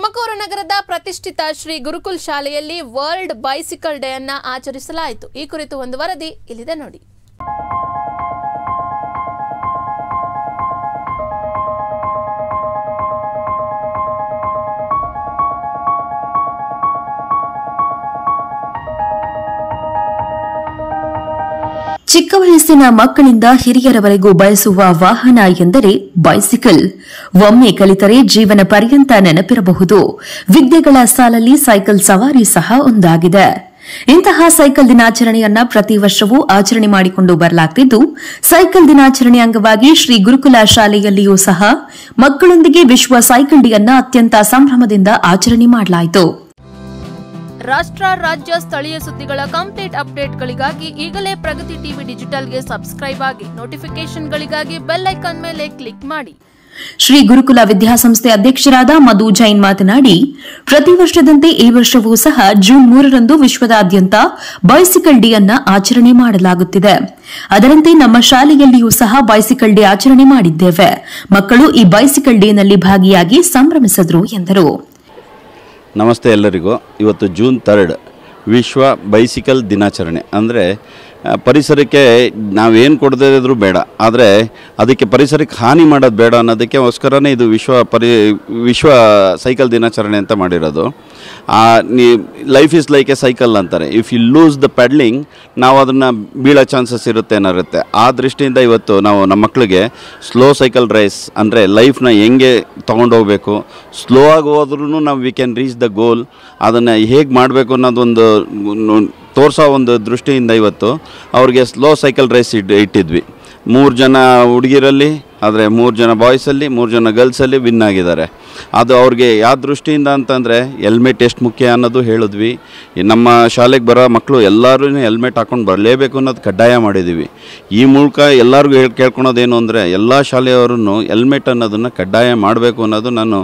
ತುಮಕೂರು ನಗರದ ಪ್ರತಿಷ್ಠಿತ ಶ್ರೀ ಗುರುಕುಲ್ ಶಾಲೆಯಲ್ಲಿ ವರ್ಲ್ಡ್ ಬೈಸಿಕಲ್ ಡೇ ಅನ್ನು ಆಚರಿಸಲಾಯಿತು. ಈ ಕುರಿತು ಒಂದು ವರದಿ ಇಲ್ಲಿದೆ ನೋಡಿ. ಚಿಕ್ಕ ವಯಸ್ಸಿನ ಮಕ್ಕಳಿಂದ ಹಿರಿಯರವರೆಗೂ ಬಯಸುವ ವಾಹನ ಎಂದರೆ ಬೈಸಿಕಲ್. ಒಮ್ಮೆ ಕಲಿತರೆ ಜೀವನ ಪರ್ಯಂತ ನೆನಪಿರಬಹುದು. ವಿದ್ಯೆಗಳ ಸಾಲಲ್ಲಿ ಸೈಕಲ್ ಸವಾರಿ ಸಹ ಒಂದಾಗಿದೆ. ಇಂತಹ ಸೈಕಲ್ ದಿನಾಚರಣೆಯನ್ನ ಪ್ರತಿ ವರ್ಷವೂ ಆಚರಣೆ ಮಾಡಿಕೊಂಡು ಬರಲಾಗುತ್ತಿದ್ದು, ಸೈಕಲ್ ದಿನಾಚರಣೆ ಅಂಗವಾಗಿ ಶ್ರೀ ಗುರುಕುಲ ಶಾಲೆಯಲ್ಲಿಯೂ ಸಹ ಮಕ್ಕಳೊಂದಿಗೆ ವಿಶ್ವ ಸೈಕಲ್ ಡೇಯನ್ನ ಅತ್ಯಂತ ಸಂಭ್ರಮದಿಂದ ಆಚರಣೆ ಮಾಡಲಾಯಿತು. ರಾಷ್ಟ್ರ, ರಾಜ್ಯ, ಸ್ಥಳೀಯ ಸುದ್ದಿಗಳ ಕಂಪ್ಲೀಟ್ ಅಪ್ಡೇಟ್ಗಳಿಗಾಗಿ ಈಗಲೇ ಪ್ರಗತಿ ಟಿವಿ ಡಿಜಿಟಲ್ಗೆ ಸಬ್ಸ್ಕ್ರೈಬ್ ಆಗಿ, ನೋಟಿಫಿಕೇಶನ್ಗಳಿಗಾಗಿ ಬೆಲ್ ಐಕಾನ್ ಮೇಲೆ ಕ್ಲಿಕ್ ಮಾಡಿ. ಶ್ರೀ ಗುರುಕುಲ ವಿದ್ಯಾಸಂಸ್ಥೆ ಅಧ್ಯಕ್ಷರಾದ ಮಧು ಜೈನ್ ಮಾತನಾಡಿ, ಪ್ರತಿ ವರ್ಷದಂತೆ ಈ ವರ್ಷವೂ ಸಹ ಜೂನ್ 3ರಂದು ವಿಶ್ವದಾದ್ಯಂತ ಬೈಸಿಕಲ್ ಡೇ ಅನ್ನು ಆಚರಣೆ ಮಾಡಲಾಗುತ್ತಿದೆ. ಅದರಂತೆ ನಮ್ಮ ಶಾಲೆಯಲ್ಲಿಯೂ ಸಹ ಬೈಸಿಕಲ್ ಡೇ ಆಚರಣೆ ಮಾಡಿದ್ದೇವೆ. ಮಕ್ಕಳು ಈ ಬೈಸಿಕಲ್ ಡೇನಲ್ಲಿ ಭಾಗಿಯಾಗಿ ಸಂಭ್ರಮಿಸಿದರು ಎಂದರು. ನಮಸ್ತೆ ಎಲ್ಲರಿಗೂ. ಇವತ್ತು ಜೂನ್ 3 ವಿಶ್ವ ಬೈಸಿಕಲ್ ದಿನಾಚರಣೆ. ಅಂದರೆ ಪರಿಸರಕ್ಕೆ ನಾವೇನು ಕೊಡದೇ ಇದ್ರೂ ಬೇಡ, ಆದರೆ ಅದಕ್ಕೆ ಪರಿಸರಕ್ಕೆ ಹಾನಿ ಮಾಡೋದು ಬೇಡ ಅನ್ನೋದಕ್ಕೋಸ್ಕರನೇ ಇದು ವಿಶ್ವ ಸೈಕಲ್ ದಿನಾಚರಣೆ ಅಂತ ಮಾಡಿರೋದು. Life is like a cycle ಅಂತಾರೆ. If you lose the paddling, ನಾವು ಅದನ್ನು ಬೀಳೋ ಚಾನ್ಸಸ್ ಇರುತ್ತೆ. ಆ ದೃಷ್ಟಿಯಿಂದ ಇವತ್ತು ನಾವು ನಮ್ಮ ಮಕ್ಕಳಿಗೆ ಸ್ಲೋ ಸೈಕಲ್ ರೇಸ್, ಅಂದರೆ ಲೈಫ್ನ ಹೆಂಗೆ ತೊಗೊಂಡೋಗ್ಬೇಕು, ಸ್ಲೋ ಆಗಿ ಹೋದ್ರೂ ನಾವು we can reach the goal, ಅದನ್ನು ಹೇಗೆ ಮಾಡಬೇಕು ಅನ್ನೋದೊಂದು ತೋರಿಸೋ ಒಂದು ದೃಷ್ಟಿಯಿಂದ ಇವತ್ತು ಅವ್ರಿಗೆ ಸ್ಲೋ ಸೈಕಲ್ ರೇಸ್ ಇಟ್ಟಿದ್ವಿ. 3 ಜನ ಹುಡುಗಿರಲ್ಲಿ, ಆದರೆ 3 ಜನ ಬಾಯ್ಸಲ್ಲಿ, 3 ಜನ ಗರ್ಲ್ಸಲ್ಲಿ ವಿನ್ ಆಗಿದ್ದಾರೆ. ಅದು ಅವ್ರಿಗೆ ಯಾವ ದೃಷ್ಟಿಯಿಂದ ಅಂತಂದರೆ ಹೆಲ್ಮೆಟ್ ಎಷ್ಟು ಮುಖ್ಯ ಅನ್ನೋದು ಹೇಳಿದ್ವಿ. ನಮ್ಮ ಶಾಲೆಗೆ ಬರೋ ಮಕ್ಕಳು ಎಲ್ಲರೂ ಹೆಲ್ಮೆಟ್ ಹಾಕ್ಕೊಂಡು ಬರಲೇಬೇಕು ಅನ್ನೋದು ಕಡ್ಡಾಯ ಮಾಡಿದ್ದೀವಿ. ಈ ಮೂಲಕ ಎಲ್ಲರಿಗೂ ಕೇಳ್ಕೊಳೋದೇನು ಅಂದರೆ, ಎಲ್ಲ ಶಾಲೆಯವರೂ ಹೆಲ್ಮೆಟ್ ಅನ್ನೋದನ್ನು ಕಡ್ಡಾಯ ಮಾಡಬೇಕು ಅನ್ನೋದು ನಾನು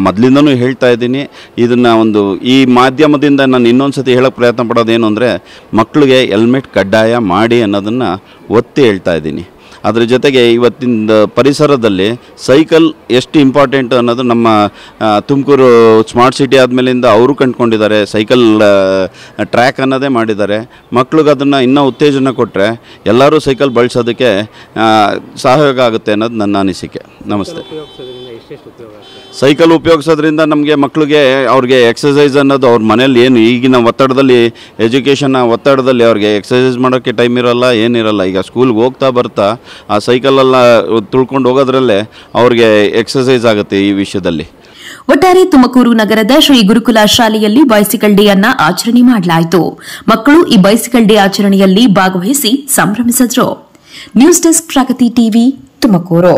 ಮೊದಲಿಂದನೂ ಹೇಳ್ತಾ ಇದ್ದೀನಿ. ಇದನ್ನು ಈ ಮಾಧ್ಯಮದಿಂದ ನಾನು ಇನ್ನೊಂದು ಸತಿ ಹೇಳೋಕ್ಕೆ ಪ್ರಯತ್ನ ಪಡೋದೇನು ಅಂದರೆ, ಮಕ್ಕಳಿಗೆ ಹೆಲ್ಮೆಟ್ ಕಡ್ಡಾಯ ಮಾಡಿ ಅನ್ನೋದನ್ನು ಒತ್ತಿ ಹೇಳ್ತಾ ಇದ್ದೀನಿ. ಅದರ ಜೊತೆಗೆ ಇವತ್ತಿನ ಪರಿಸರದಲ್ಲಿ ಸೈಕಲ್ ಎಷ್ಟು ಇಂಪಾರ್ಟೆಂಟ್ ಅನ್ನೋದು ನಮ್ಮ ತುಮಕೂರು ಸ್ಮಾರ್ಟ್ ಸಿಟಿ ಆದಮೇಲಿಂದ ಅವರು ಕಂಡುಕೊಂಡಿದ್ದಾರೆ. ಸೈಕಲ್ ಟ್ರ್ಯಾಕ್ ಅನ್ನೋದೇ ಮಾಡಿದ್ದಾರೆ. ಮಕ್ಳಿಗೆ ಅದನ್ನು ಇನ್ನೂ ಉತ್ತೇಜನ ಕೊಟ್ಟರೆ ಎಲ್ಲರೂ ಸೈಕಲ್ ಬಳಸೋದಕ್ಕೆ ಸಹಯೋಗ ಆಗುತ್ತೆ ಅನ್ನೋದು ನನ್ನ ಅನಿಸಿಕೆ. ನಮಸ್ತೆ. ಸೈಕಲ್ ಉಪಯೋಗಿಸೋದ್ರಿಂದ ನಮಗೆ ಮಕ್ಕಳಿಗೆ ಅವ್ರಿಗೆ ಎಕ್ಸಸೈಸ್ ಅನ್ನೋದು ಅವ್ರ ಮನೇಲಿ ಏನು ಈಗಿನ ಒತ್ತಡದಲ್ಲಿ, ಎಜುಕೇಷನ್ನ ಒತ್ತಡದಲ್ಲಿ ಅವ್ರಿಗೆ ಎಕ್ಸಸೈಸ್ ಮಾಡೋಕ್ಕೆ ಟೈಮ್ ಇರೋಲ್ಲ, ಏನಿರಲ್ಲ. ಈಗ ಸ್ಕೂಲ್ಗೆ ಹೋಗ್ತಾ ಬರ್ತಾ ಆ ಸೈಕಲೆಲ್ಲ ತುಳ್ಕೊಂಡು ಹೋಗೋದ್ರಲ್ಲೇ ಅವ್ರಿಗೆ ಎಕ್ಸಸೈಸ್ ಆಗುತ್ತೆ. ಈ ವಿಷಯದಲ್ಲಿ ಒಟ್ಟಾರೆ ತುಮಕೂರು ನಗರದ ಶ್ರೀ ಗುರುಕುಲ ಶಾಲೆಯಲ್ಲಿ ಬೈಸಿಕಲ್ ಡೇ ಅನ್ನ ಆಚರಣೆ ಮಾಡಲಾಯಿತು. ಮಕ್ಕಳು ಈ ಬೈಸಿಕಲ್ ಡೇ ಆಚರಣೆಯಲ್ಲಿ ಭಾಗವಹಿಸಿ ಸಂಭ್ರಮಿಸಿದರು. ನ್ಯೂಸ್ ಡೆಸ್ಕ್ ಪ್ರಗತಿ ಟಿವಿ ತುಮಕೂರು.